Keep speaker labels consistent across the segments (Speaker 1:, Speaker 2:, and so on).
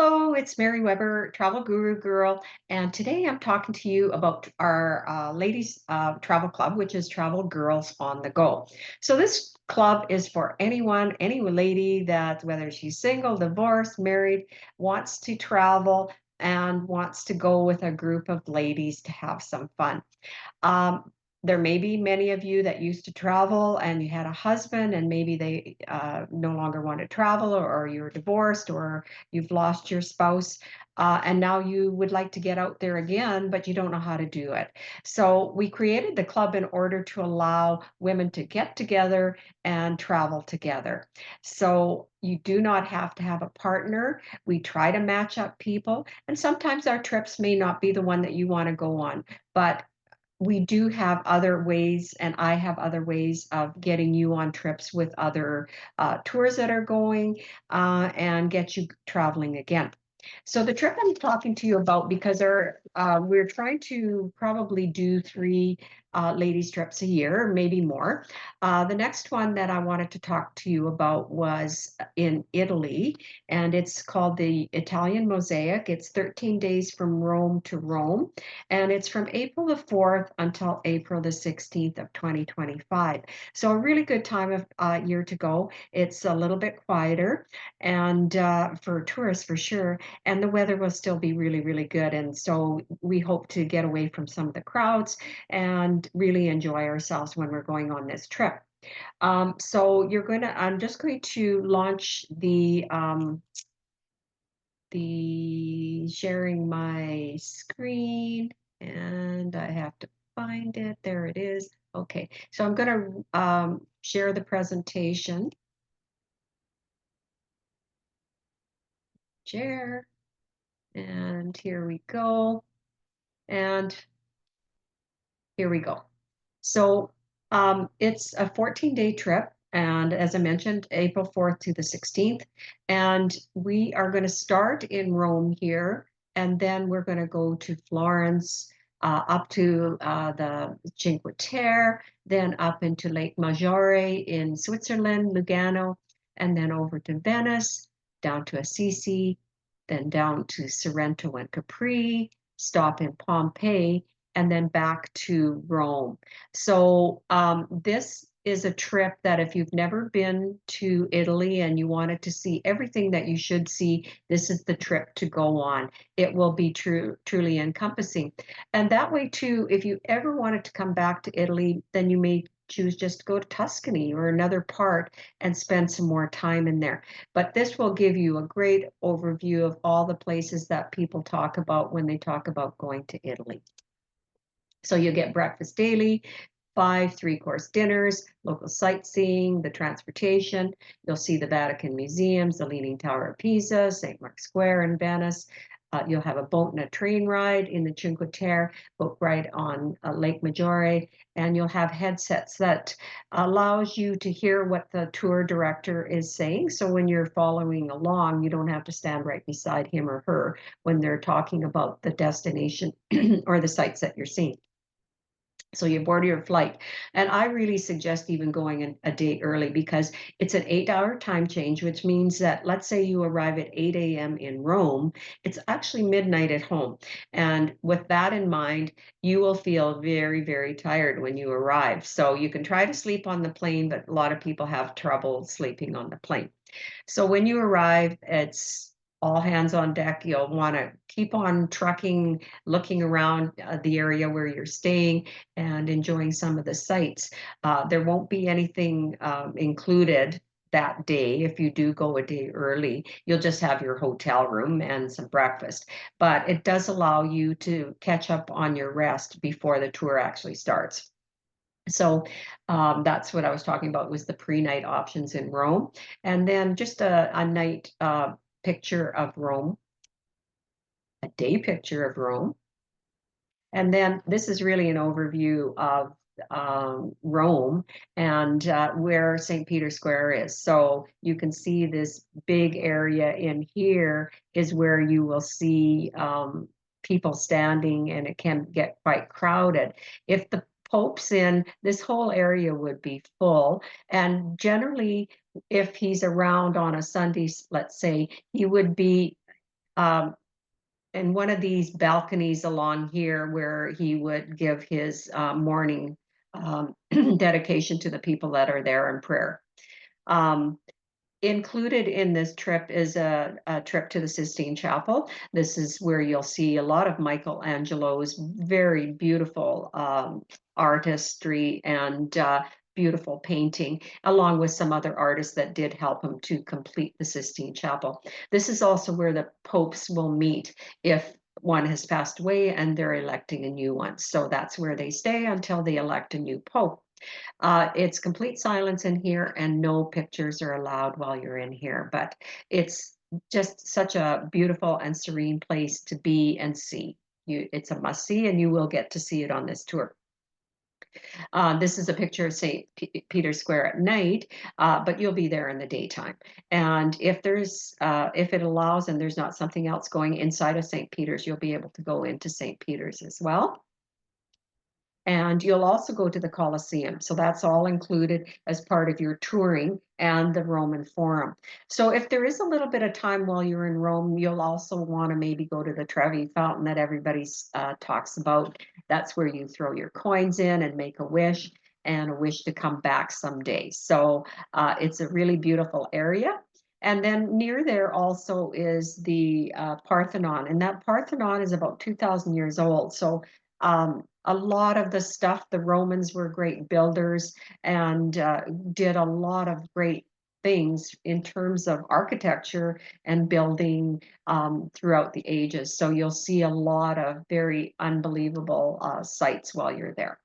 Speaker 1: Hello, it's Mary Weber, Travel Guru Girl, and today I'm talking to you about our ladies travel club, which is Travel Girls on the Go. So this club is for anyone, any lady that, whether she's single, divorced, married, wants to travel and wants to go with a group of ladies to have some fun. Um, there may be many of you that used to travel and you had a husband and maybe they no longer want to travel, or you're divorced, or you've lost your spouse, and now you would like to get out there again, but you don't know how to do it. So we created the club in order to allow women to get together and travel together. So you do not have to have a partner. We try to match up people, and sometimes our trips may not be the one that you want to go on, but we do have other ways, and I have other ways of getting you on trips with other tours that are going, and get you traveling again. So the trip I'm talking to you about, because we're trying to probably do three ladies trips a year, maybe more. The next one that I wanted to talk to you about was in Italy, and it's called the Italian Mosaic. It's 13 days from Rome to Rome, and it's from April the 4th until April the 16th of 2025. So a really good time of year to go. It's a little bit quieter, and for tourists for sure, and the weather will still be really, really good. And so we hope to get away from some of the crowds and really enjoy ourselves when we're going on this trip. I'm just going to launch the sharing my screen, and I have to find it. There it is. Okay, so I'm going to share the presentation. Share, and here we go. And here we go. So it's a 14-day trip. And as I mentioned, April 4th to the 16th. And we are going to start in Rome here. And then we're going to go to Florence, up to the Cinque Terre, then up into Lake Maggiore in Switzerland, Lugano, and then over to Venice, down to Assisi, then down to Sorrento and Capri, stop in Pompeii, and then back to Rome. So this is a trip that if you've never been to Italy and you wanted to see everything that you should see, this is the trip to go on. It will be truly encompassing. And that way too, if you ever wanted to come back to Italy, then you may choose just to go to Tuscany or another part and spend some more time in there. But this will give you a great overview of all the places that people talk about when they talk about going to Italy. So you get breakfast daily, 5 three-course dinners, local sightseeing, the transportation. You'll see the Vatican museums, the Leaning Tower of Pisa, St. Mark's Square in Venice. You'll have a boat and a train ride in the Cinque Terre, boat ride on Lake Maggiore, and you'll have headsets that allows you to hear what the tour director is saying. So when you're following along, you don't have to stand right beside him or her when they're talking about the destination or the sites that you're seeing. So you board your flight. And I really suggest even going a day early, because it's an 8-hour time change, which means that let's say you arrive at 8 a.m. in Rome, it's actually midnight at home. And with that in mind, you will feel very, very tired when you arrive. So you can try to sleep on the plane, but a lot of people have trouble sleeping on the plane. So when you arrive, it's all hands on deck. You'll want to keep on trucking, looking around the area where you're staying and enjoying some of the sights. There won't be anything included that day. If you do go a day early, you'll just have your hotel room and some breakfast. But it does allow you to catch up on your rest before the tour actually starts. So that's what I was talking about, was the pre-night options in Rome. And then just a night picture of Rome, a day picture of Rome. And then this is really an overview of Rome and where St. Peter's Square is. So you can see this big area in here is where you will see people standing, and it can get quite crowded. If the Pope's in, this whole area would be full. And generally, if he's around on a Sunday, let's say, he would be and one of these balconies along here where he would give his morning dedication to the people that are there in prayer. Included in this trip is a trip to the Sistine Chapel. This is where you'll see a lot of Michelangelo's very beautiful artistry and beautiful painting, along with some other artists that did help him to complete the Sistine Chapel. This is also where the popes will meet if one has passed away and they're electing a new one. So that's where they stay until they elect a new pope. It's complete silence in here and no pictures are allowed while you're in here, but it's just such a beautiful and serene place to be and see. It's a must see, and you will get to see it on this tour. This is a picture of St. Peter's Square at night, but you'll be there in the daytime. And if it allows and there's not something else going inside of St. Peter's, you'll be able to go into St. Peter's as well. And you'll also go to the Colosseum. So that's all included as part of your touring and the Roman Forum. So if there is a little bit of time while you're in Rome, you'll also want to maybe go to the Trevi Fountain that everybody talks about. That's where you throw your coins in and make a wish, and a wish to come back someday. So it's a really beautiful area. And then near there also is the Parthenon, and that Parthenon is about 2,000 years old. So a lot of the stuff, the Romans were great builders and did a lot of great things in terms of architecture and building throughout the ages. So you'll see a lot of very unbelievable sights while you're there.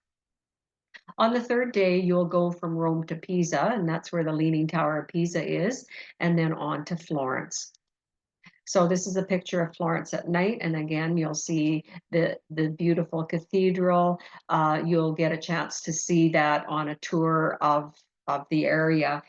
Speaker 1: On the third day, you'll go from Rome to Pisa, and that's where the Leaning Tower of Pisa is, and then on to Florence. So this is a picture of Florence at night, and again, you'll see the beautiful cathedral. You'll get a chance to see that on a tour of the area.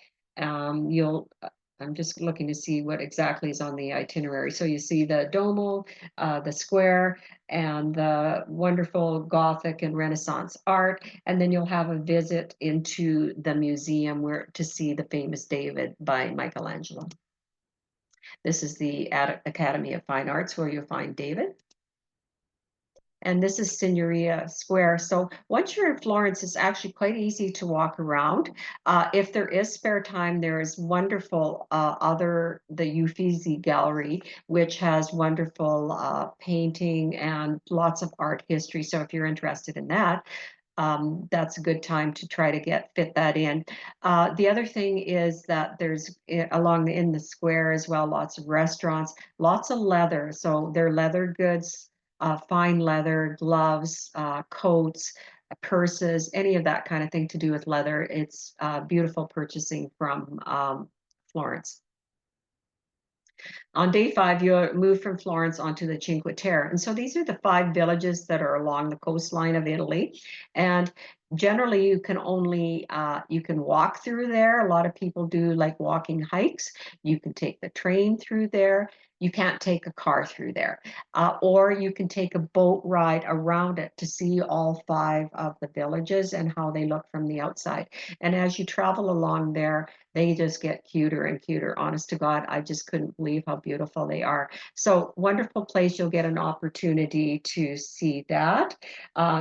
Speaker 1: I'm just looking to see what exactly is on the itinerary. So you see the Duomo, the square, and the wonderful Gothic and Renaissance art, and then you'll have a visit into the museum to see the famous David by Michelangelo. This is the Academy of Fine Arts where you'll find David. And this is Signoria Square. So once you're in Florence, it's actually quite easy to walk around. If there is spare time, there is wonderful the Uffizi Gallery, which has wonderful painting and lots of art history. So if you're interested in that, that's a good time to try to fit that in. The other thing is that there's in the square as well, lots of restaurants, lots of leather. So they're leather goods, fine leather, gloves, coats, purses, any of that kind of thing to do with leather. It's beautiful purchasing from Florence. On day 5, you move from Florence onto the Cinque Terre. And so these are the 5 villages that are along the coastline of Italy. And generally you can only, you can walk through there. A lot of people do like walking hikes. You can take the train through there. You can't take a car through there. Or you can take a boat ride around it to see all 5 of the villages and how they look from the outside. And as you travel along there, they just get cuter and cuter. Honest to God, I just couldn't believe how beautiful they are. So wonderful place. You'll get an opportunity to see that.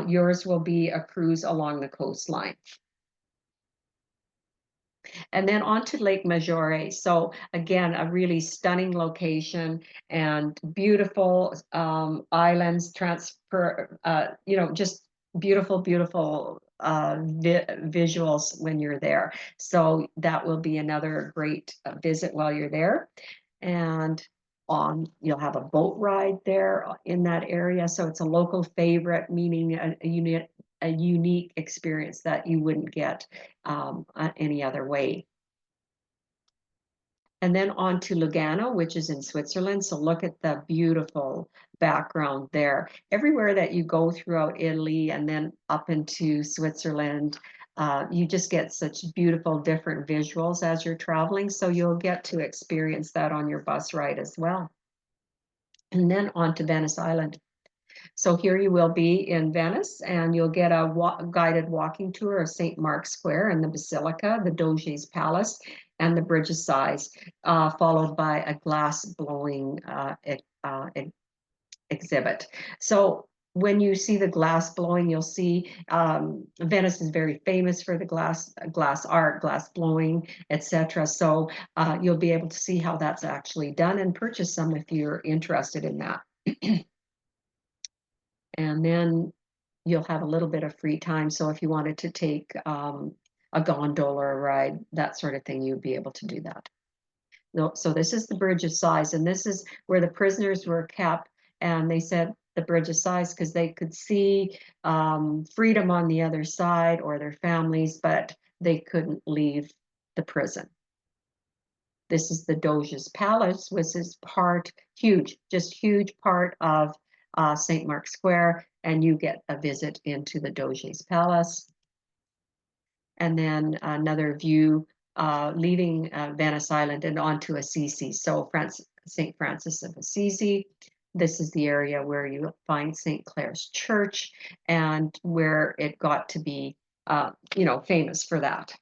Speaker 1: Yours will be a cruise along the coastline. And then on to Lake Maggiore. So again, a really stunning location and beautiful islands, just beautiful, beautiful visuals when you're there. So that will be another great visit while you're there. And you'll have a boat ride there in that area. So it's a local favorite, meaning a unique experience that you wouldn't get any other way. And then on to Lugano, which is in Switzerland. So look at the beautiful background there. Everywhere that you go throughout Italy and then up into Switzerland, you just get such beautiful different visuals as you're traveling. So you'll get to experience that on your bus ride as well. And then on to Venice Island. So here you will be in Venice, and you'll get a guided walking tour of St. Mark's Square and the Basilica, the Doge's Palace, and the Bridge of Sighs, followed by a glass blowing exhibit. So when you see the glass blowing, you'll see Venice is very famous for the glass art, glass blowing, etc. So you'll be able to see how that's actually done and purchase some if you're interested in that. And then you'll have a little bit of free time. So if you wanted to take a gondola ride, that sort of thing, you'd be able to do that. So this is the Bridge of Sighs, and this is where the prisoners were kept, and they said the Bridge of Sighs because they could see freedom on the other side or their families, but they couldn't leave the prison. This is the Doge's Palace, which is huge part of St. Mark's Square, and you get a visit into the Doge's Palace. And then another view leaving Venice Island and onto Assisi. So St. Francis of Assisi. This is the area where you find St. Clare's Church and where it got to be, famous for that.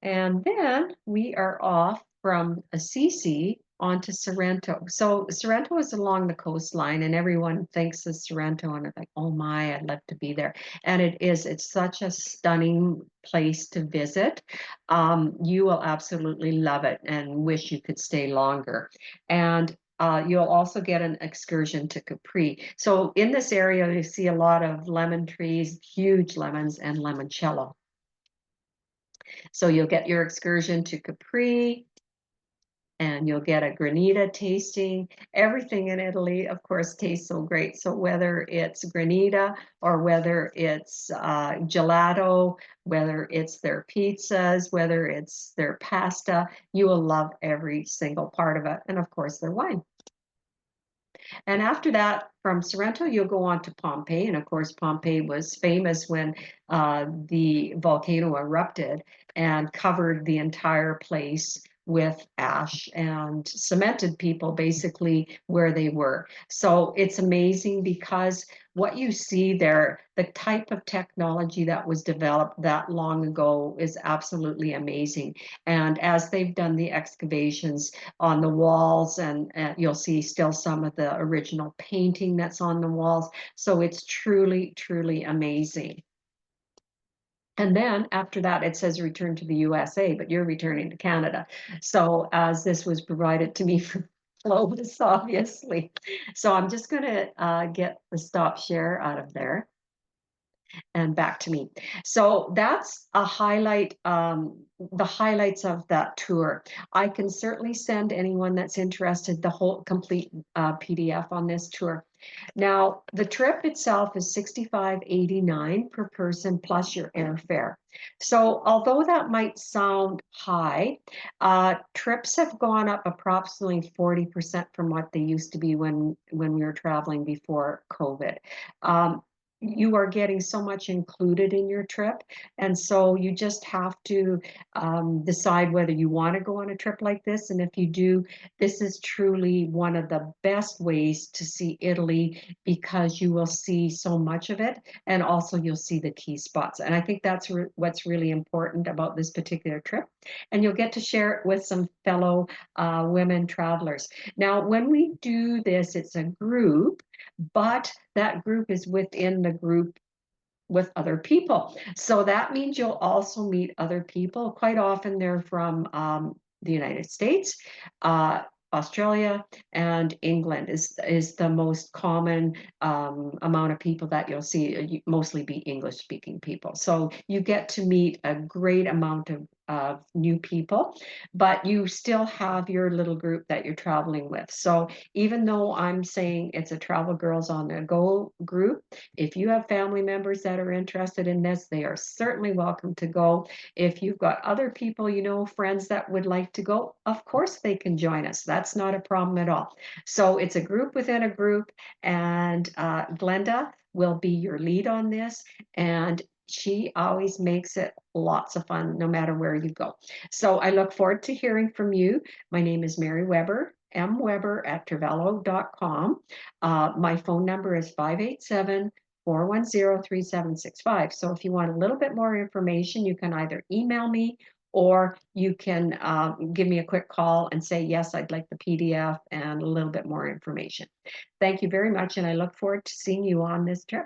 Speaker 1: And then we are off from Assisi onto Sorrento. So Sorrento is along the coastline, and everyone thinks of Sorrento and it's like, oh my, I'd love to be there. And it is, it's such a stunning place to visit. You will absolutely love it and wish you could stay longer. And you'll also get an excursion to Capri. So in this area, you see a lot of lemon trees, huge lemons, and limoncello. So you'll get your excursion to Capri, and you'll get a granita tasting. Everything in Italy, of course, tastes so great. So whether it's granita or whether it's gelato, whether it's their pizzas, whether it's their pasta, you will love every single part of it. And of course, their wine. And after that, from Sorrento, you'll go on to Pompeii. And of course, Pompeii was famous when the volcano erupted and covered the entire place with ash and cemented people basically where they were. So it's amazing because what you see there, the type of technology that was developed that long ago is absolutely amazing. And as they've done the excavations on the walls, and you'll see still some of the original painting that's on the walls. So it's truly, truly amazing. And then after that, it says return to the USA, but you're returning to Canada. So as this was provided to me from Clovis, obviously. So I'm just going to get the stop share out of there and back to me. So that's a highlight, the highlights of that tour. I can certainly send anyone that's interested the whole complete PDF on this tour. Now, the trip itself is $65.89 per person plus your airfare. So although that might sound high, trips have gone up approximately 40% from what they used to be when we were traveling before COVID. You are getting so much included in your trip. And so you just have to decide whether you want to go on a trip like this. And if you do, this is truly one of the best ways to see Italy because you will see so much of it. And also you'll see the key spots. And I think that's what's really important about this particular trip. And you'll get to share it with some fellow women travelers. Now, when we do this, it's a group, but that group is within the group with other people. So that means you'll also meet other people. Quite often they're from the United States, Australia, and England is the most common amount of people that you'll see, mostly be English-speaking people. So you get to meet a great amount of new people, but you still have your little group that you're traveling with. So even though I'm saying it's a Travel Girls on the Go group, if you have family members that are interested in this, they are certainly welcome to go. If you've got other people, you know, friends that would like to go, of course they can join us. That's not a problem at all. So it's a group within a group, and Glenda will be your lead on this, and she always makes it lots of fun no matter where you go. So I look forward to hearing from you. My name is Mary Weber, mweber@travello.com. My phone number is 587-410-3765. So if you want a little bit more information, you can either email me or you can give me a quick call and say, yes, I'd like the PDF and a little bit more information. Thank you very much, and I look forward to seeing you on this trip.